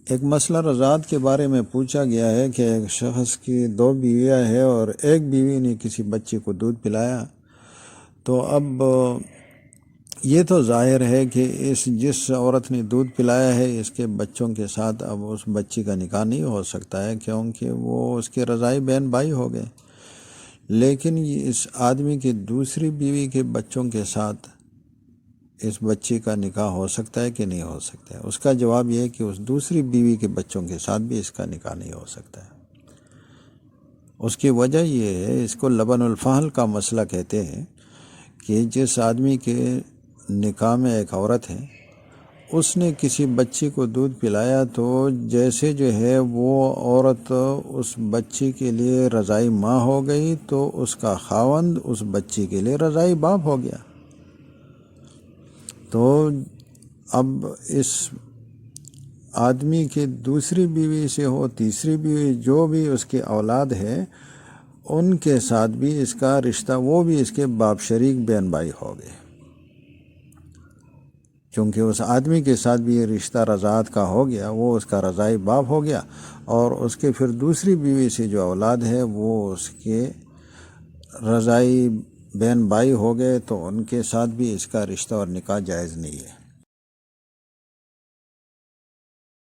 ایک مسئلہ رضاعت کے بارے میں پوچھا گیا ہے کہ ایک شخص کی 2 بیویاں ہیں اور ایک بیوی نے کسی بچے کو دودھ پلایا، تو اب یہ تو ظاہر ہے کہ جس عورت نے دودھ پلایا ہے اس کے بچوں کے ساتھ اب اس بچی کا نکاح نہیں ہو سکتا ہے، کیونکہ وہ اس کے رضاعی بہن بھائی ہو گئے۔ لیکن اس آدمی کی دوسری بیوی کے بچوں کے ساتھ اس بچی کا نکاح ہو سکتا ہے کہ نہیں ہو سکتا ہے؟ اس کا جواب یہ ہے کہ اس دوسری بیوی کے بچوں کے ساتھ بھی اس کا نکاح نہیں ہو سکتا ہے۔ اس کی وجہ یہ ہے، اس کو لبن الفحل کا مسئلہ کہتے ہیں، کہ جس آدمی کے نکاح میں ایک عورت ہے، اس نے کسی بچی کو دودھ پلایا تو جیسے جو ہے وہ عورت اس بچی کے لیے رضاعی ماں ہو گئی، تو اس کا خاوند اس بچی کے لیے رضاعی باپ ہو گیا۔ تو اب اس آدمی کی دوسری بیوی سے ہو، تیسری بیوی، جو بھی اس کی اولاد ہے، ان کے ساتھ بھی اس کا رشتہ، وہ بھی اس کے باپ شریک بہن بھائی ہو گئے، کیونکہ اس آدمی کے ساتھ بھی یہ رشتہ رضاعت کا ہو گیا، وہ اس کا رضاعی باپ ہو گیا، اور اس کے پھر دوسری بیوی سے جو اولاد ہے وہ اس کے رضاعی بہن بھائی ہو گئے، تو ان کے ساتھ بھی اس کا رشتہ اور نکاح جائز نہیں ہے۔